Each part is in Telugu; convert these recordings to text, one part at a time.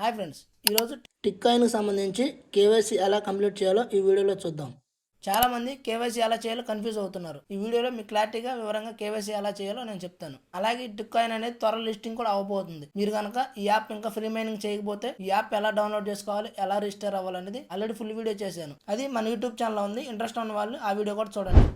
హాయ్ ఫ్రెండ్స్, ఈరోజు టిక్ కాయిన్కి సంబంధించి కేవైసీ ఎలా కంప్లీట్ చేయాలో ఈ వీడియోలో చూద్దాం. చాలామంది కేవైసీ ఎలా చేయాలో కన్ఫ్యూజ్ అవుతున్నారు. ఈ వీడియోలో మీకు క్లారిటీగా వివరంగా కేవైసీ ఎలా చేయాలో నేను చెప్తాను. అలాగే టిక్ కాయిన్ అనేది త్వరలో లిస్టింగ్ కూడా అవ్వబోతుంది. మీరు కనుక ఈ యాప్ ఇంకా ఫ్రీ మైనింగ్ చేయకపోతే ఈ యాప్ ఎలా డౌన్లోడ్ చేసుకోవాలి, ఎలా రిజిస్టర్ అవ్వాలనేది ఆల్రెడీ ఫుల్ వీడియో చేశాను. అది మన యూట్యూబ్ ఛానల్లో ఉంది. ఇంట్రెస్ట్ ఉన్న వాళ్ళు ఆ వీడియో కూడా చూడండి.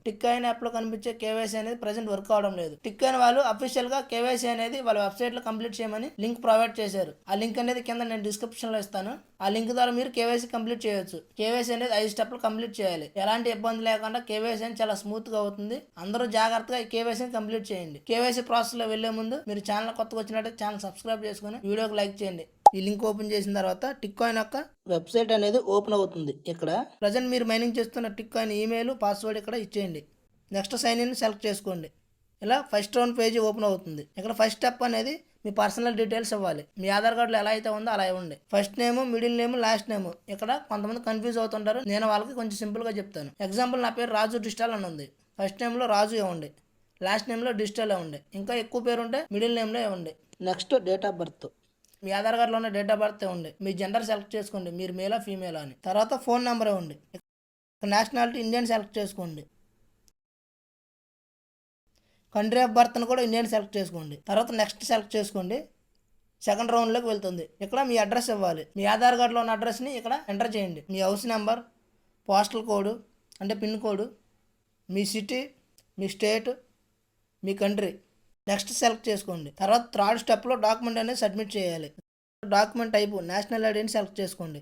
టిక్ కాయిన్ యాప్ లో కనిపించే కేవైసీ అనేది ప్రెసెంట్ వర్క్ అవడం లేదు. టిక్ కాయిన్ వాళ్ళు అఫీషియల్ గా కేవైసీ అనేది వాళ్ళ వెబ్సైట్ లో కంప్లీట్ చేయమని లింక్ ప్రొవైడ్ చేశారు. ఆ లింక్ అనేది కింద నేను డిస్క్రిప్షన్ లో ఇస్తాను. ఆ లింక్ ద్వారా మీరు కేవైసీ కంప్లీట్ చేయొచ్చు. కేవైసీ అనేది 5 స్టెప్లు కంప్లీట్ చేయాలి. ఎలాంటి ఇబ్బంది లేకుండా కేవైసీ అనేది చాలా స్మూత్ గా అవుతుంది. అందరూ జాగ్రత్తగా ఈ కేవైసీని కంప్లీట్ చేయండి. కేవైసీ ప్రాసెస్ లో వెళ్లే ముందు మీరు ఛానల్ కొత్తగా వచ్చినట్టు ఛానల్ సబ్స్క్రైబ్ చేసుకుని వీడియోకి లైక్ చేయండి. ఈ లింక్ ఓపెన్ చేసిన తర్వాత టిక్ కాయిన్ యొక్క వెబ్సైట్ అనేది ఓపెన్ అవుతుంది. ఇక్కడ ప్రజెంట్ మీరు మైనింగ్ చేస్తున్న టిక్ కాయిన్ ఈమెయిల్ పాస్వర్డ్ ఇక్కడ ఇచ్చేయండి. నెక్స్ట్ సైన్ ఇన్ సెలెక్ట్ చేసుకోండి. ఇలా ఫస్ట్ రౌండ్ పేజీ ఓపెన్ అవుతుంది. ఇక్కడ ఫస్ట్ స్టెప్ అనేది మీ పర్సనల్ డీటెయిల్స్ ఇవ్వాలి. మీ ఆధార్ కార్డులో ఎలా అయితే ఉందో అలా ఇవ్వండి. First name, middle name, last name. ఇక్కడ కొంతమంది కన్ఫ్యూజ్ అవుతుంటారు. నేను వాళ్ళకి కొంచెం సింపుల్గా చెప్తాను. ఎగ్జాంపుల్, నా పేరు రాజు డిజిటల్ అని ఉంది. ఫస్ట్ నేమ్లో రాజు ఇవ్వండి, లాస్ట్ నేమ్లో డిజిటల్ ఇవ్వండి. ఇంకా ఎక్కువ పేరు ఉంటే మిడిల్ నేమ్లో ఇవ్వండి. Next date of birth. మీ ఆధార్ కార్డులో ఉన్న డేట్ ఆఫ్ బర్త్ ఇవ్వండి. మీ జెండర్ సెలెక్ట్ చేసుకోండి, మీరు మేలా ఫీమేలా అని. తర్వాత ఫోన్ నెంబర్ ఇవ్వండి. నేషనాలిటీ ఇండియన్ సెలెక్ట్ చేసుకోండి. కంట్రీ ఆఫ్ బర్త్ను కూడా ఇండియన్ సెలెక్ట్ చేసుకోండి. తర్వాత నెక్స్ట్ సెలెక్ట్ చేసుకోండి. సెకండ్ రౌండ్లోకి వెళ్తుంది. ఇక్కడ మీ అడ్రస్ ఇవ్వాలి. మీ ఆధార్ కార్డులో ఉన్న అడ్రస్ని ఇక్కడ ఎంటర్ చేయండి. మీ హౌస్ నెంబర్, పోస్టల్ కోడ్ అంటే పిన్ కోడ్, మీ సిటీ, మీ స్టేట్, మీ కంట్రీ. నెక్స్ట్ సెలెక్ట్ చేసుకోండి. తర్వాత థర్డ్ స్టెప్లో డాక్యుమెంట్ అనేది సబ్మిట్ చేయాలి. డాక్యుమెంట్ టైపు నేషనల్ ఐడిని సెలెక్ట్ చేసుకోండి.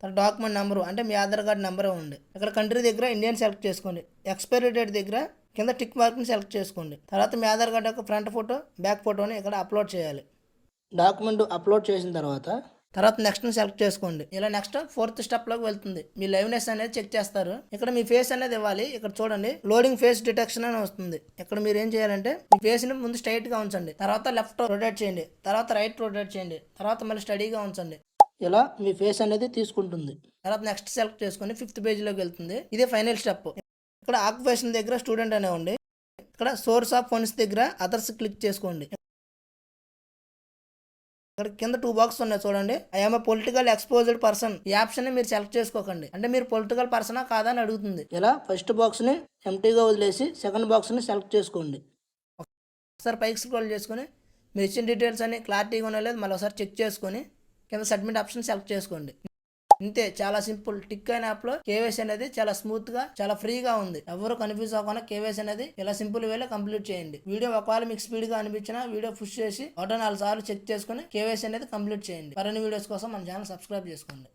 తర్వాత డాక్యుమెంట్ నెంబరు అంటే మీ ఆధార్ కార్డు నెంబరే ఉంది. ఇక్కడ కంట్రీ దగ్గర ఇండియన్ సెలెక్ట్ చేసుకోండి. ఎక్స్పైరీ డేట్ దగ్గర కింద టిక్ మార్క్ని సెలెక్ట్ చేసుకోండి. తర్వాత మీ ఆధార్ కార్డు యొక్క ఫ్రంట్ ఫోటో, బ్యాక్ ఫోటోని ఇక్కడ అప్లోడ్ చేయాలి. డాక్యుమెంట్ అప్లోడ్ చేసిన తర్వాత నెక్స్ట్ని సెలెక్ట్ చేసుకోండి. ఇలా నెక్స్ట్ ఫోర్త్ స్టెప్లోకి వెళ్తుంది. మీ లైవ్నెస్ అనేది చెక్ చేస్తారు. ఇక్కడ మీ ఫేస్ అనేది ఇవ్వాలి. ఇక్కడ చూడండి, లోడింగ్ ఫేస్ డిటెక్షన్ అని వస్తుంది. ఇక్కడ మీరు ఏం చేయాలంటే మీ ఫేస్ని ముందు స్ట్రైట్గా ఉంచండి. తర్వాత లెఫ్ట్ రొటేట్ చేయండి. తర్వాత రైట్ రొటేట్ చేయండి. తర్వాత మళ్ళీ స్టడీగా ఉంచండి. ఇలా మీ ఫేస్ అనేది తీసుకుంటుంది. తర్వాత నెక్స్ట్ సెలెక్ట్ చేసుకుని 5th పేజీలోకి వెళ్తుంది. ఇదే ఫైనల్ స్టెప్. ఇక్కడ ఆక్యుపేషన్ దగ్గర స్టూడెంట్ అనే ఉంది. ఇక్కడ సోర్స్ ఆఫ్ ఫండ్స్ దగ్గర అదర్స్ క్లిక్ చేసుకోండి. ఇక్కడ కింద 2 బాక్స్ ఉన్నాయి చూడండి. I'm political exposed person. ఈ ఆప్షన్ ని మీరు సెలెక్ట్ చేసుకోకండి. అంటే మీరు పొలిటికల్ పర్సనా కాదా అని అడుగుతుంది. ఇలా ఫస్ట్ బాక్స్ ని ఎంటీగా వదిలేసి సెకండ్ బాక్స్ ని సెలెక్ట్ చేసుకోండి. ఒకసారి పైకి స్క్రోల్ చేసుకుని మీరు ఇచ్చిన డీటెయిల్స్ అన్ని క్లారిటీగా ఉన్నాయో లేదు మళ్ళీ ఒకసారి చెక్ చేసుకొని కింద సబ్మిట్ ఆప్షన్ సెలెక్ట్ చేసుకోండి. ఇంతే, చాలా సింపుల్. టిక్ కాయిన్ యాప్ లో కేవైసీ అనేది చాలా స్మూత్ గా, చాలా ఫ్రీగా ఉంది. ఎవరు కన్ఫ్యూజ్ అవ్వకుండా కేవైసీ అనేది ఇలా సింపుల్ వేలో కంప్లీట్ చేయండి. వీడియో ఒకవేళ మీకు స్పీడ్ గా అనిపించినా వీడియో పుష్ చేసి 4 సార్లు చెక్ చేసుకుని కేవైసీ అనేది కంప్లీట్ చేయండి. మరిన్ని వీడియోస్ కోసం మన ఛానల్ సబ్స్క్రైబ్ చేసుకోండి.